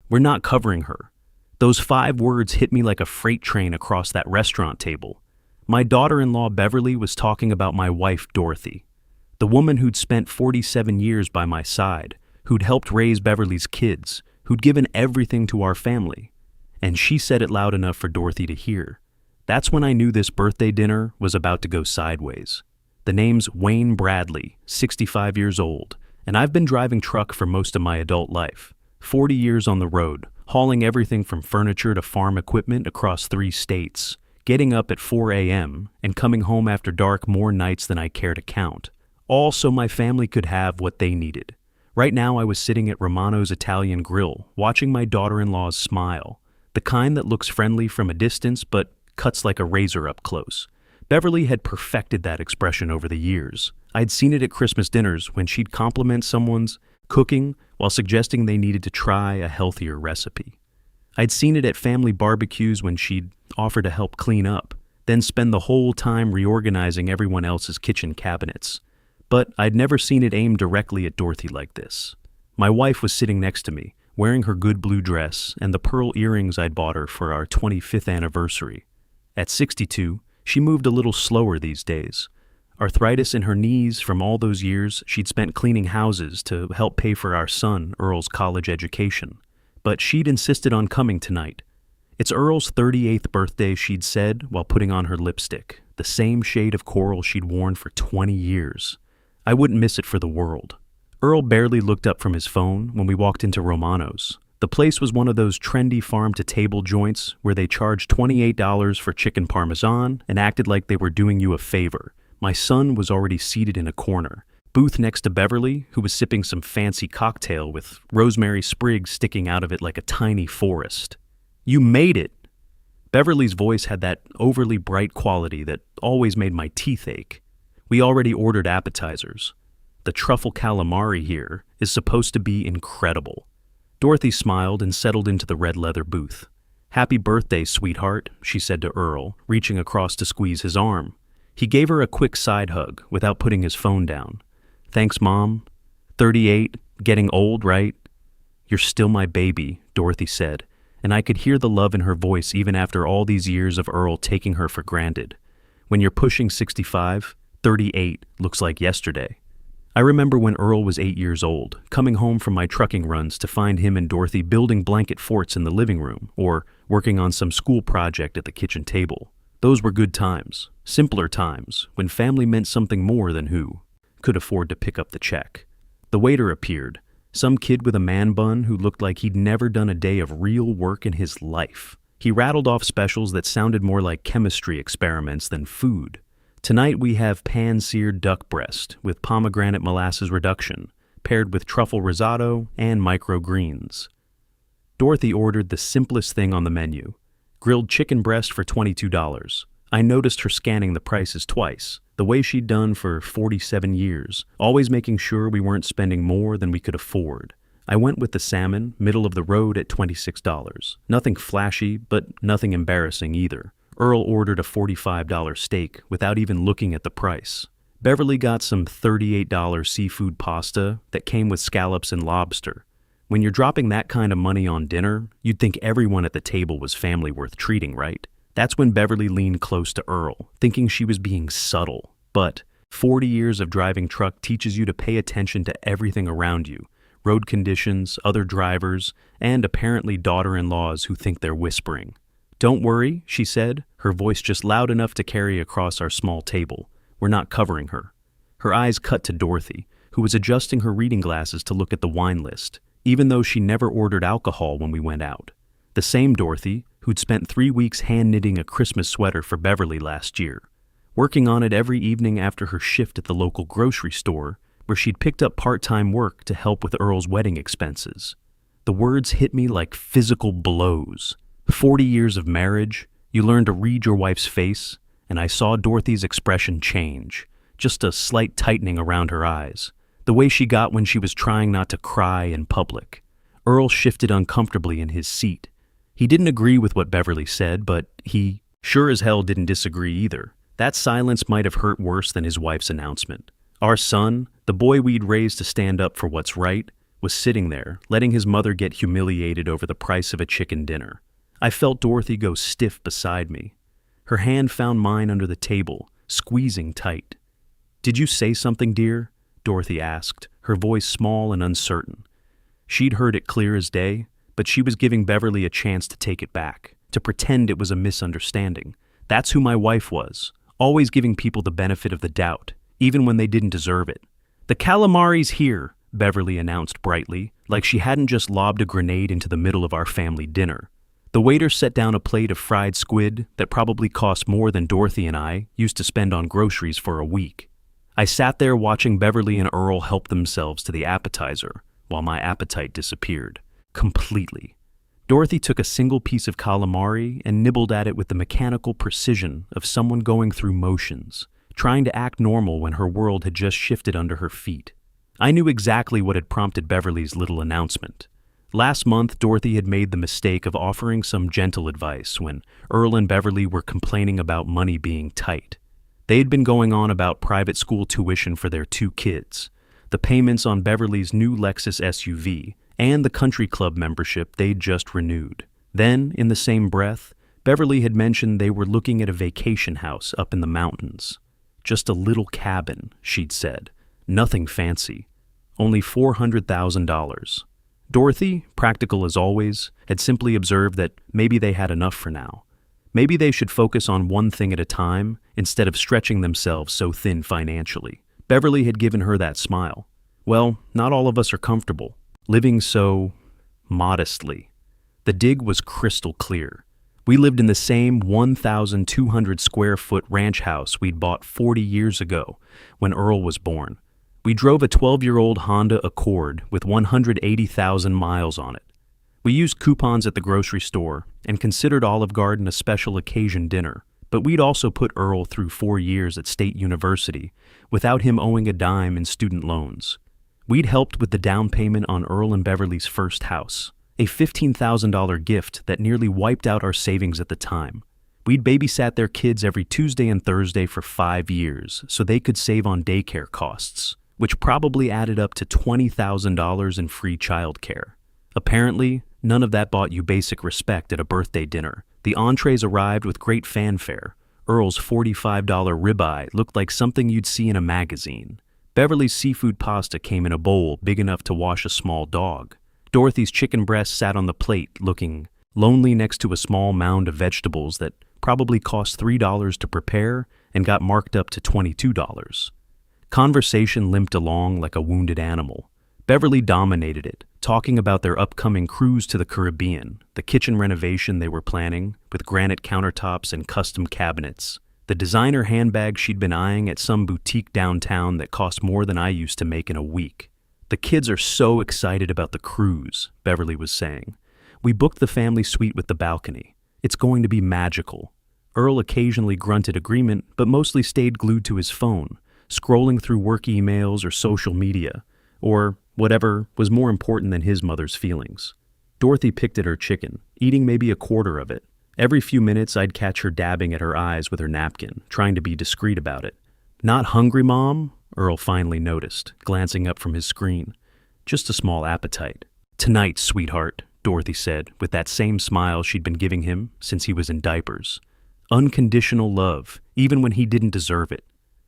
We're not covering her. Those 5 words hit me like a freight train across that restaurant table. My daughter-in-law Beverly was talking about my wife Dorothy, the woman who'd spent 47 years by my side, who'd helped raise Beverly's kids, who'd given everything to our family. And she said it loud enough for Dorothy to hear. That's when I knew this birthday dinner was about to go sideways. The name's Wayne Bradley, 65 years old, and I've been driving truck for most of my adult life. 40 years on the road, hauling everything from furniture to farm equipment across 3 states, getting up at 4 a.m. and coming home after dark more nights than I care to count, all so my family could have what they needed. Right now I was sitting at Romano's Italian Grill, watching my daughter-in-law's smile, the kind that looks friendly from a distance but cuts like a razor up close. Beverly had perfected that expression over the years. I'd seen it at Christmas dinners when she'd compliment someone's cooking while suggesting they needed to try a healthier recipe. I'd seen it at family barbecues when she'd offer to help clean up, then spend the whole time reorganizing everyone else's kitchen cabinets. But I'd never seen it aimed directly at Dorothy like this. My wife was sitting next to me, wearing her good blue dress and the pearl earrings I'd bought her for our 25th anniversary. At 62, she moved a little slower these days. Arthritis in her knees from all those years she'd spent cleaning houses to help pay for our son, Earl's college education. But she'd insisted on coming tonight. It's Earl's 38th birthday, she'd said, while putting on her lipstick, the same shade of coral she'd worn for 20 years. I wouldn't miss it for the world. Earl barely looked up from his phone when we walked into Romano's. The place was one of those trendy farm-to-table joints where they charged $28 for chicken parmesan and acted like they were doing you a favor. My son was already seated in a corner, booth next to Beverly, who was sipping some fancy cocktail with rosemary sprigs sticking out of it like a tiny forest. "You made it!" Beverly's voice had that overly bright quality that always made my teeth ache. We already ordered appetizers. The truffle calamari here is supposed to be incredible. Dorothy smiled and settled into the red leather booth. "Happy birthday, sweetheart," she said to Earl, reaching across to squeeze his arm. He gave her a quick side hug without putting his phone down. "Thanks, Mom. 38, getting old, right?" "You're still my baby," Dorothy said, and I could hear the love in her voice even after all these years of Earl taking her for granted. When you're pushing 65, 38 looks like yesterday. I remember when Earl was 8 years old, coming home from my trucking runs to find him and Dorothy building blanket forts in the living room or working on some school project at the kitchen table. Those were good times, simpler times, when family meant something more than who could afford to pick up the check. The waiter appeared, some kid with a man bun who looked like he'd never done a day of real work in his life. He rattled off specials that sounded more like chemistry experiments than food. Tonight we have pan-seared duck breast with pomegranate molasses reduction, paired with truffle risotto and microgreens. Dorothy ordered the simplest thing on the menu, grilled chicken breast for $22. I noticed her scanning the prices twice, the way she'd done for 47 years, always making sure we weren't spending more than we could afford. I went with the salmon, middle of the road at $26. Nothing flashy, but nothing embarrassing either. Earl ordered a $45 steak without even looking at the price. Beverly got some $38 seafood pasta that came with scallops and lobster. When you're dropping that kind of money on dinner, you'd think everyone at the table was family worth treating, right? That's when Beverly leaned close to Earl, thinking she was being subtle. But 40 years of driving truck teaches you to pay attention to everything around you. Road conditions, other drivers, and apparently daughter-in-laws who think they're whispering. "Don't worry," she said, her voice just loud enough to carry across our small table. "We're not covering her." Her eyes cut to Dorothy, who was adjusting her reading glasses to look at the wine list, even though she never ordered alcohol when we went out. The same Dorothy who'd spent 3 weeks hand-knitting a Christmas sweater for Beverly last year, working on it every evening after her shift at the local grocery store, where she'd picked up part-time work to help with Earl's wedding expenses. The words hit me like physical blows. 40 years of marriage, you learn to read your wife's face, and I saw Dorothy's expression change, just a slight tightening around her eyes, the way she got when she was trying not to cry in public. Earl shifted uncomfortably in his seat. He didn't agree with what Beverly said, but he sure as hell didn't disagree either. That silence might have hurt worse than his wife's announcement. Our son, the boy we'd raised to stand up for what's right, was sitting there, letting his mother get humiliated over the price of a chicken dinner. I felt Dorothy go stiff beside me. Her hand found mine under the table, squeezing tight. "Did you say something, dear?" Dorothy asked, her voice small and uncertain. She'd heard it clear as day, but she was giving Beverly a chance to take it back, to pretend it was a misunderstanding. That's who my wife was, always giving people the benefit of the doubt, even when they didn't deserve it. "The calamari's here," Beverly announced brightly, like she hadn't just lobbed a grenade into the middle of our family dinner. The waiter set down a plate of fried squid that probably cost more than Dorothy and I used to spend on groceries for a week. I sat there watching Beverly and Earl help themselves to the appetizer, while my appetite disappeared. Completely. Dorothy took a single piece of calamari and nibbled at it with the mechanical precision of someone going through motions, trying to act normal when her world had just shifted under her feet. I knew exactly what had prompted Beverly's little announcement. Last month, Dorothy had made the mistake of offering some gentle advice when Earl and Beverly were complaining about money being tight. They had been going on about private school tuition for their 2 kids, the payments on Beverly's new Lexus SUV, and the country club membership they'd just renewed. Then, in the same breath, Beverly had mentioned they were looking at a vacation house up in the mountains. Just a little cabin, she'd said. Nothing fancy. Only $400,000. Dorothy, practical as always, had simply observed that maybe they had enough for now. Maybe they should focus on one thing at a time instead of stretching themselves so thin financially. Beverly had given her that smile. Well, not all of us are comfortable, living so modestly. The dig was crystal clear. We lived in the same 1,200 square foot ranch house we'd bought 40 years ago when Earl was born. We drove a 12-year-old Honda Accord with 180,000 miles on it. We used coupons at the grocery store and considered Olive Garden a special occasion dinner, but we'd also put Earl through 4 years at State University without him owing a dime in student loans. We'd helped with the down payment on Earl and Beverly's first house, a $15,000 gift that nearly wiped out our savings at the time. We'd babysat their kids every Tuesday and Thursday for 5 years so they could save on daycare costs, which probably added up to $20,000 in free childcare. Apparently, none of that bought you basic respect at a birthday dinner. The entrees arrived with great fanfare. Earl's $45 ribeye looked like something you'd see in a magazine. Beverly's seafood pasta came in a bowl big enough to wash a small dog. Dorothy's chicken breast sat on the plate, looking lonely next to a small mound of vegetables that probably cost $3 to prepare and got marked up to $22. Conversation limped along like a wounded animal. Beverly dominated it, talking about their upcoming cruise to the Caribbean, the kitchen renovation they were planning, with granite countertops and custom cabinets, the designer handbag she'd been eyeing at some boutique downtown that cost more than I used to make in a week. "The kids are so excited about the cruise," Beverly was saying. "We booked the family suite with the balcony. It's going to be magical." Earl occasionally grunted agreement, but mostly stayed glued to his phone, scrolling through work emails or social media, or whatever was more important than his mother's feelings. Dorothy picked at her chicken, eating maybe a quarter of it. Every few minutes I'd catch her dabbing at her eyes with her napkin, trying to be discreet about it. "Not hungry, Mom?" Earl finally noticed, glancing up from his screen. "Just a small appetite." "Tonight, sweetheart," Dorothy said, with that same smile she'd been giving him since he was in diapers. Unconditional love, even when he didn't deserve it.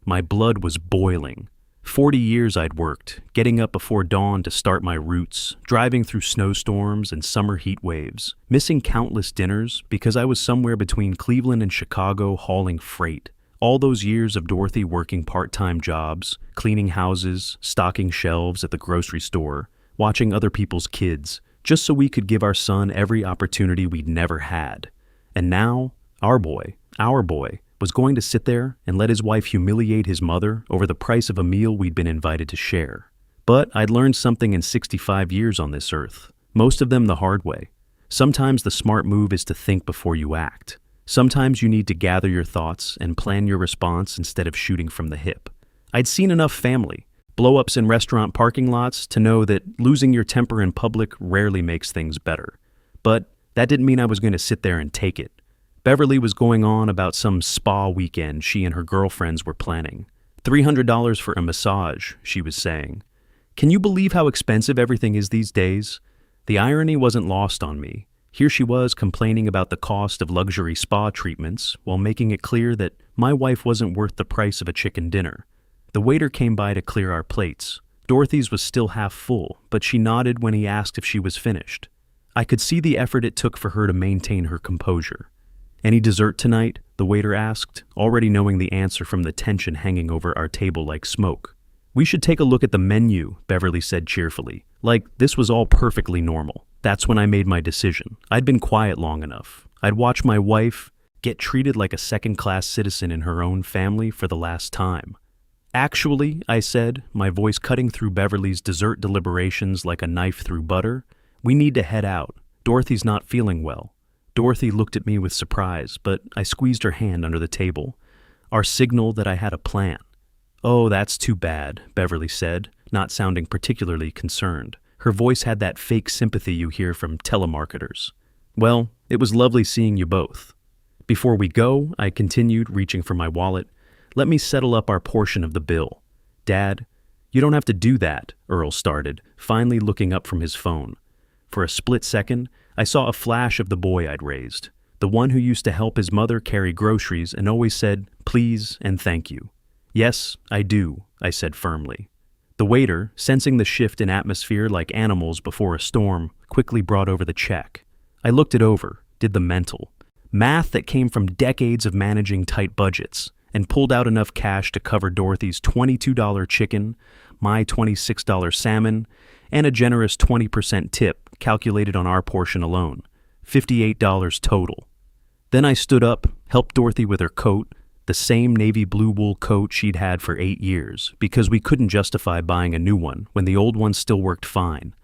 My blood was boiling. 40 years I'd worked, getting up before dawn to start my routes, driving through snowstorms and summer heat waves, missing countless dinners because I was somewhere between Cleveland and Chicago hauling freight. All those years of Dorothy working part-time jobs, cleaning houses, stocking shelves at the grocery store, watching other people's kids, just so we could give our son every opportunity we'd never had. And now, our boy, was going to sit there and let his wife humiliate his mother over the price of a meal we'd been invited to share. But I'd learned something in 65 years on this earth, most of them the hard way. Sometimes the smart move is to think before you act. Sometimes you need to gather your thoughts and plan your response instead of shooting from the hip. I'd seen enough family, blow-ups in restaurant parking lots, to know that losing your temper in public rarely makes things better. But that didn't mean I was going to sit there and take it. Beverly was going on about some spa weekend she and her girlfriends were planning. $300 for a massage, she was saying. Can you believe how expensive everything is these days? The irony wasn't lost on me. Here she was complaining about the cost of luxury spa treatments while making it clear that my wife wasn't worth the price of a chicken dinner. The waiter came by to clear our plates. Dorothy's was still half full, but she nodded when he asked if she was finished. I could see the effort it took for her to maintain her composure. "Any dessert tonight?" the waiter asked, already knowing the answer from the tension hanging over our table like smoke. "We should take a look at the menu," Beverly said cheerfully. Like this was all perfectly normal. That's when I made my decision. I'd been quiet long enough. I'd watched my wife get treated like a second-class citizen in her own family for the last time. "Actually," I said, my voice cutting through Beverly's dessert deliberations like a knife through butter, "we need to head out. Dorothy's not feeling well." Dorothy looked at me with surprise, but I squeezed her hand under the table, our signal that I had a plan. "Oh, that's too bad," Beverly said, not sounding particularly concerned. Her voice had that fake sympathy you hear from telemarketers. "Well, it was lovely seeing you both. Before we go," I continued, reaching for my wallet, "let me settle up our portion of the bill." "Dad, you don't have to do that," Earl started, finally looking up from his phone. For a split second, I saw a flash of the boy I'd raised, the one who used to help his mother carry groceries and always said, "Please and thank you." "Yes, I do," I said firmly. The waiter, sensing the shift in atmosphere like animals before a storm, quickly brought over the check. I looked it over, did the mental math that came from decades of managing tight budgets, and pulled out enough cash to cover Dorothy's $22 chicken, my $26 salmon, and a generous 20% tip calculated on our portion alone, $58 total. Then I stood up, helped Dorothy with her coat, the same navy blue wool coat she'd had for 8 years, because we couldn't justify buying a new one when the old one still worked fine,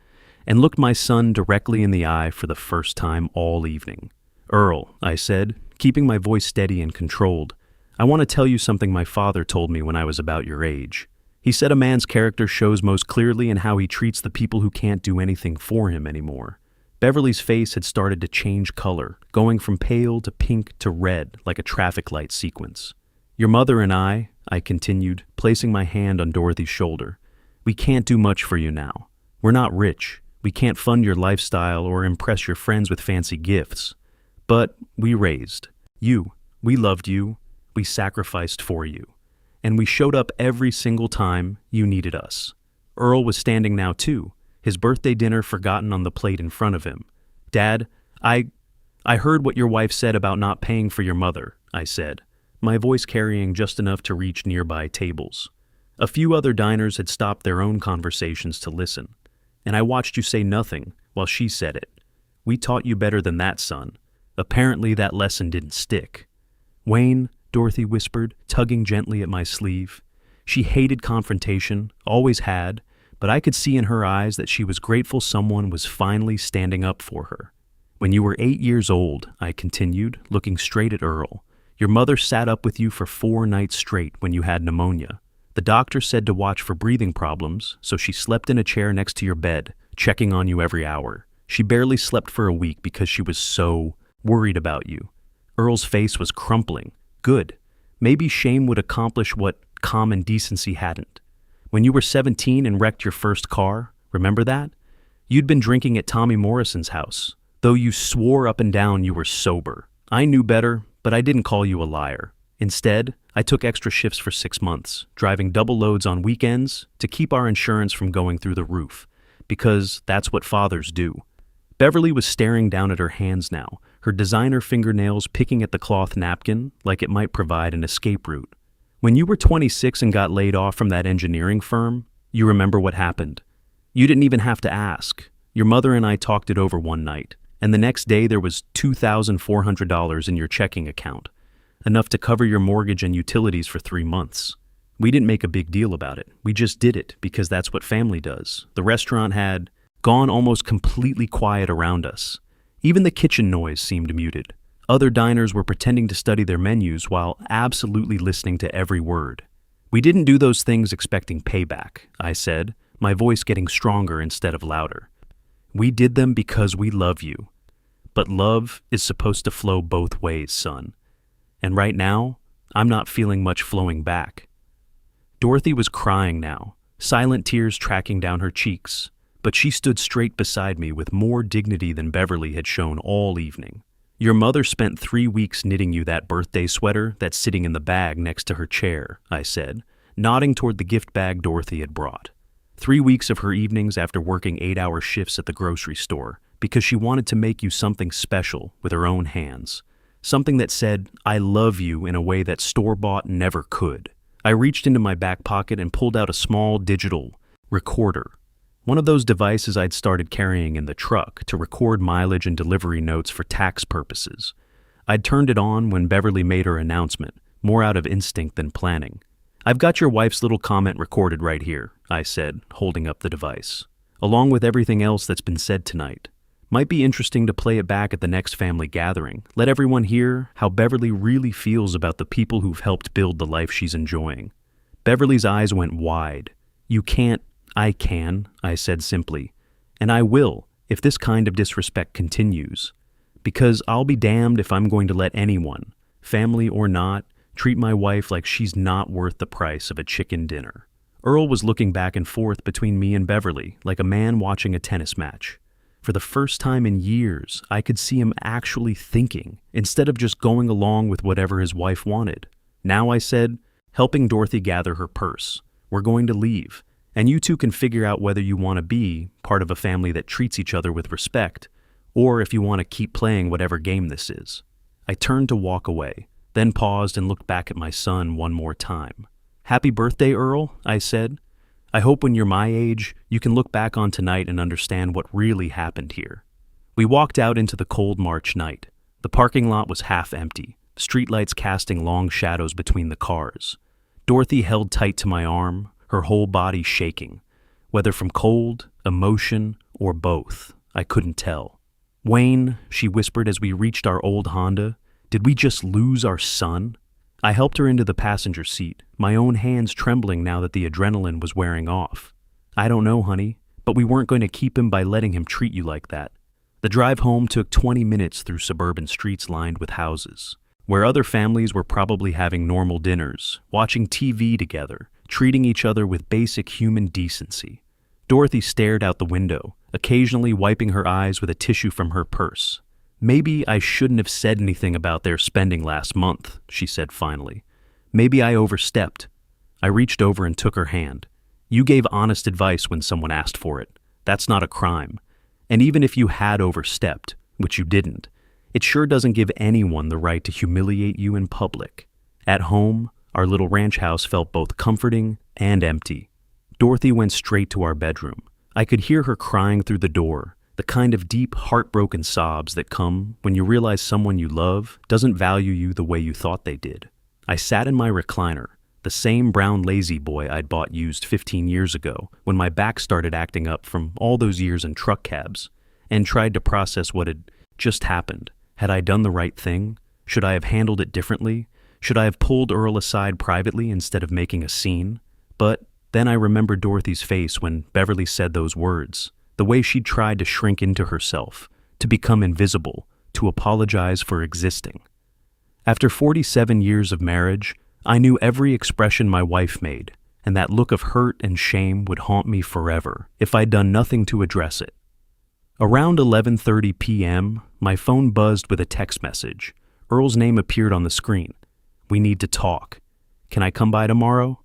and looked my son directly in the eye for the first time all evening. "Earl," I said, keeping my voice steady and controlled, "I want to tell you something my father told me when I was about your age. He said a man's character shows most clearly in how he treats the people who can't do anything for him anymore." Beverly's face had started to change color, going from pale to pink to red like a traffic light sequence. "Your mother and I continued, placing my hand on Dorothy's shoulder, "we can't do much for you now. We're not rich. We can't fund your lifestyle or impress your friends with fancy gifts. But we raised you. We loved you. We sacrificed for you. And we showed up every single time you needed us." Earl was standing now too, his birthday dinner forgotten on the plate in front of him. "Dad, I heard what your wife said about not paying for your mother," I said, my voice carrying just enough to reach nearby tables. A few other diners had stopped their own conversations to listen, and I watched you say nothing while she said it. "We taught you better than that, son. Apparently that lesson didn't stick." "Wayne," Dorothy whispered, tugging gently at my sleeve. She hated confrontation, always had, but I could see in her eyes that she was grateful someone was finally standing up for her. "When you were 8 years old," I continued, looking straight at Earl, "your mother sat up with you for 4 nights straight when you had pneumonia. The doctor said to watch for breathing problems, so she slept in a chair next to your bed, checking on you every hour. She barely slept for a week because she was so worried about you." Earl's face was crumpling. Good. Maybe shame would accomplish what common decency hadn't. "When you were 17 and wrecked your first car, remember that? You'd been drinking at Tommy Morrison's house, though you swore up and down you were sober. I knew better, but I didn't call you a liar. Instead, I took extra shifts for 6 months, driving double loads on weekends to keep our insurance from going through the roof, because that's what fathers do." Beverly was staring down at her hands now, her designer fingernails picking at the cloth napkin like it might provide an escape route. "When you were 26 and got laid off from that engineering firm, you remember what happened. You didn't even have to ask. Your mother and I talked it over one night, and the next day there was $2,400 in your checking account, enough to cover your mortgage and utilities for 3 months. We didn't make a big deal about it. We just did it because that's what family does. The restaurant had gone almost completely quiet around us. Even the kitchen noise seemed muted. Other diners were pretending to study their menus while absolutely listening to every word. We didn't do those things expecting payback, I said, my voice getting stronger instead of louder. We did them because we love you. But love is supposed to flow both ways, son. And right now, I'm not feeling much flowing back. Dorothy was crying now, silent tears tracking down her cheeks, but she stood straight beside me with more dignity than Beverly had shown all evening. "Your mother spent 3 weeks knitting you that birthday sweater that's sitting in the bag next to her chair," I said, nodding toward the gift bag Dorothy had brought. 3 weeks of her evenings after working 8-hour shifts at the grocery store, because she wanted to make you something special with her own hands. Something that said, "I love you," in a way that store-bought never could. I reached into my back pocket and pulled out a small digital recorder. One of those devices I'd started carrying in the truck to record mileage and delivery notes for tax purposes. I'd turned it on when Beverly made her announcement, more out of instinct than planning. "I've got your wife's little comment recorded right here," I said, holding up the device, "along with everything else that's been said tonight. Might be interesting to play it back at the next family gathering. Let everyone hear how Beverly really feels about the people who've helped build the life she's enjoying." Beverly's eyes went wide. "You can't." "I can," I said simply. "And I will, if this kind of disrespect continues. Because I'll be damned if I'm going to let anyone, family or not, treat my wife like she's not worth the price of a chicken dinner." Earl was looking back and forth between me and Beverly like a man watching a tennis match. For the first time in years, I could see him actually thinking, instead of just going along with whatever his wife wanted. "Now," I said, helping Dorothy gather her purse, "we're going to leave. And you two can figure out whether you want to be part of a family that treats each other with respect, or if you want to keep playing whatever game this is." I turned to walk away, then paused and looked back at my son one more time. "Happy birthday, Earl," I said. "I hope when you're my age, you can look back on tonight and understand what really happened here." We walked out into the cold March night. The parking lot was half empty, streetlights casting long shadows between the cars. Dorothy held tight to my arm, her whole body shaking, whether from cold, emotion, or both. I couldn't tell. "Wayne," she whispered as we reached our old Honda, "did we just lose our son?" I helped her into the passenger seat, my own hands trembling now that the adrenaline was wearing off. "I don't know, honey, but we weren't going to keep him by letting him treat you like that." The drive home took 20 minutes through suburban streets lined with houses, where other families were probably having normal dinners, watching TV together, treating each other with basic human decency. Dorothy stared out the window, occasionally wiping her eyes with a tissue from her purse. "Maybe I shouldn't have said anything about their spending last month," she said finally. "Maybe I overstepped." I reached over and took her hand. "You gave honest advice when someone asked for it. That's not a crime. And even if you had overstepped, which you didn't, it sure doesn't give anyone the right to humiliate you in public." At home, our little ranch house felt both comforting and empty. Dorothy went straight to our bedroom. I could hear her crying through the door, the kind of deep, heartbroken sobs that come when you realize someone you love doesn't value you the way you thought they did. I sat in my recliner, the same brown lazy boy I'd bought used 15 years ago when my back started acting up from all those years in truck cabs, and tried to process what had just happened. Had I done the right thing? Should I have handled it differently? Should I have pulled Earl aside privately instead of making a scene? But then I remembered Dorothy's face when Beverly said those words, the way she'd tried to shrink into herself, to become invisible, to apologize for existing. After 47 years of marriage, I knew every expression my wife made, and that look of hurt and shame would haunt me forever if I'd done nothing to address it. Around 11:30 p.m., my phone buzzed with a text message. Earl's name appeared on the screen. "We need to talk. Can I come by tomorrow?"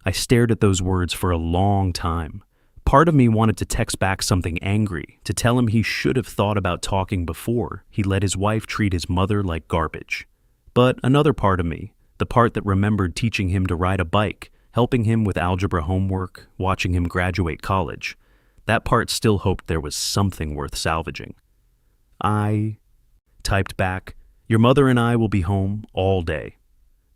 I stared at those words for a long time. Part of me wanted to text back something angry, to tell him he should have thought about talking before he let his wife treat his mother like garbage. But another part of me, the part that remembered teaching him to ride a bike, helping him with algebra homework, watching him graduate college, that part still hoped there was something worth salvaging. I typed back, "Your mother and I will be home all day."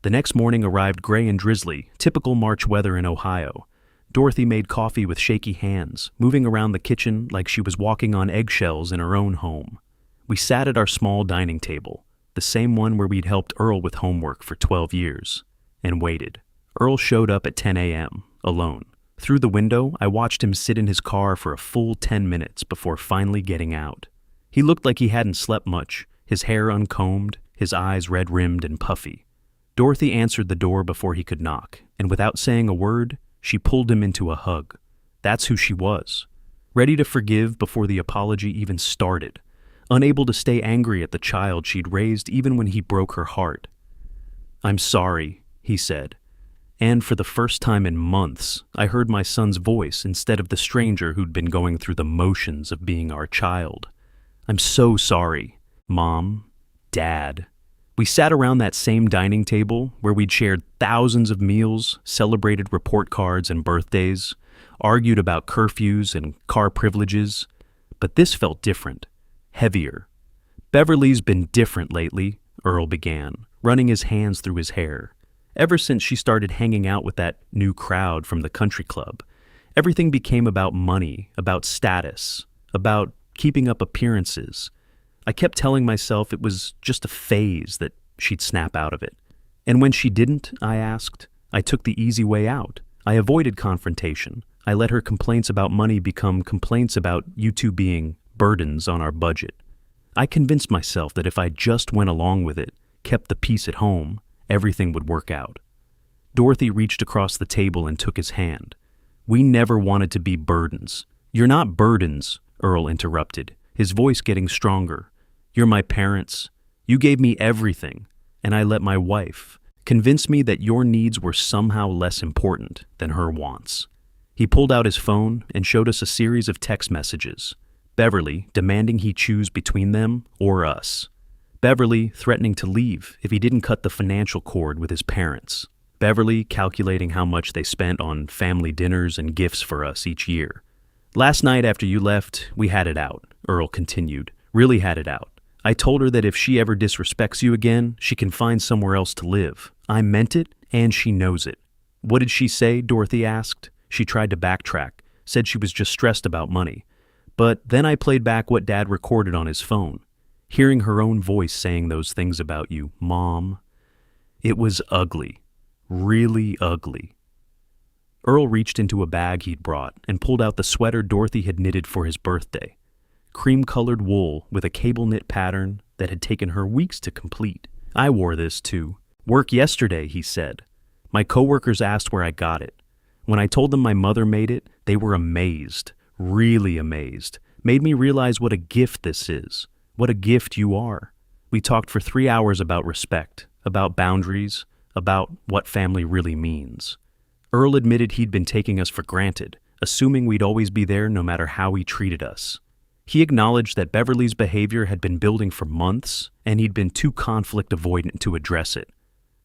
The next morning arrived gray and drizzly, typical March weather in Ohio. Dorothy made coffee with shaky hands, moving around the kitchen like she was walking on eggshells in her own home. We sat at our small dining table, the same one where we'd helped Earl with homework for 12 years, and waited. Earl showed up at 10 a.m., alone. Through the window, I watched him sit in his car for a full 10 minutes before finally getting out. He looked like he hadn't slept much, his hair uncombed, his eyes red-rimmed and puffy. Dorothy answered the door before he could knock, and without saying a word, She pulled him into a hug. That's who she was. Ready to forgive before the apology even started. Unable to stay angry at the child she'd raised even when he broke her heart. "I'm sorry," he said. And for the first time in months, I heard my son's voice instead of the stranger who'd been going through the motions of being our child. "I'm so sorry, Mom, Dad." We sat around that same dining table where we'd shared thousands of meals, celebrated report cards and birthdays, argued about curfews and car privileges. But this felt different, heavier. "Beverly's been different lately," Earl began, running his hands through his hair. "Ever since she started hanging out with that new crowd from the country club, everything became about money, about status, about keeping up appearances. I kept telling myself it was just a phase, that she'd snap out of it. And when she didn't, I asked, I took the easy way out. I avoided confrontation. I let her complaints about money become complaints about you two being burdens on our budget. I convinced myself that if I just went along with it, kept the peace at home, everything would work out." Dorothy reached across the table and took his hand. "We never wanted to be burdens." "You're not burdens," Earl interrupted, his voice getting stronger. "You're my parents. You gave me everything, and I let my wife convince me that your needs were somehow less important than her wants." He pulled out his phone and showed us a series of text messages. Beverly demanding he choose between them or us. Beverly threatening to leave if he didn't cut the financial cord with his parents. Beverly calculating how much they spent on family dinners and gifts for us each year. "Last night after you left, we had it out," Earl continued. "Really had it out. I told her that if she ever disrespects you again, she can find somewhere else to live. I meant it, and she knows it." "What did she say?" Dorothy asked. She tried to backtrack, said she was just stressed about money. But then I played back what Dad recorded on his phone, hearing her own voice saying those things about you, Mom. It was ugly, really ugly. Earl reached into a bag he'd brought and pulled out the sweater Dorothy had knitted for his birthday. Cream-colored wool with a cable knit pattern that had taken her weeks to complete. "I wore this too. Work yesterday," he said. "My coworkers asked where I got it. When I told them my mother made it, they were amazed, really amazed. Made me realize what a gift this is, what a gift you are." We talked for 3 hours about respect, about boundaries, about what family really means. Earl admitted he'd been taking us for granted, assuming we'd always be there no matter how he treated us. He acknowledged that Beverly's behavior had been building for months, and he'd been too conflict avoidant to address it.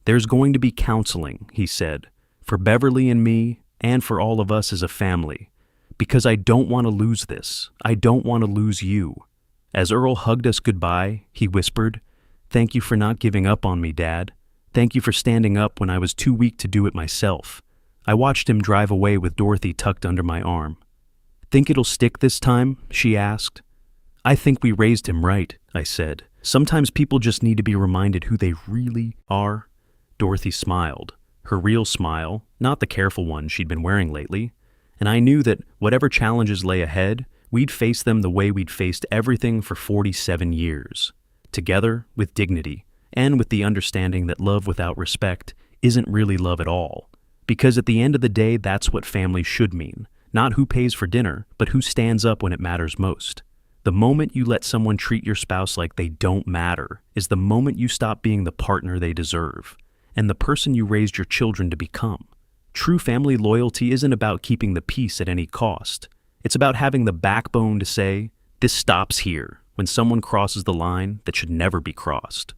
"There's going to be counseling," he said, "for Beverly and me, and for all of us as a family, because I don't want to lose this. I don't want to lose you." As Earl hugged us goodbye, he whispered, "Thank you for not giving up on me, Dad. Thank you for standing up when I was too weak to do it myself." I watched him drive away with Dorothy tucked under my arm. "Think it'll stick this time?" she asked. "I think we raised him right," I said. "Sometimes people just need to be reminded who they really are." Dorothy smiled, her real smile, not the careful one she'd been wearing lately, and I knew that whatever challenges lay ahead, we'd face them the way we'd faced everything for 47 years, together with dignity, and with the understanding that love without respect isn't really love at all. Because at the end of the day, that's what family should mean. Not who pays for dinner, but who stands up when it matters most. The moment you let someone treat your spouse like they don't matter is the moment you stop being the partner they deserve, and the person you raised your children to become. True family loyalty isn't about keeping the peace at any cost. It's about having the backbone to say, "This stops here," when someone crosses the line that should never be crossed.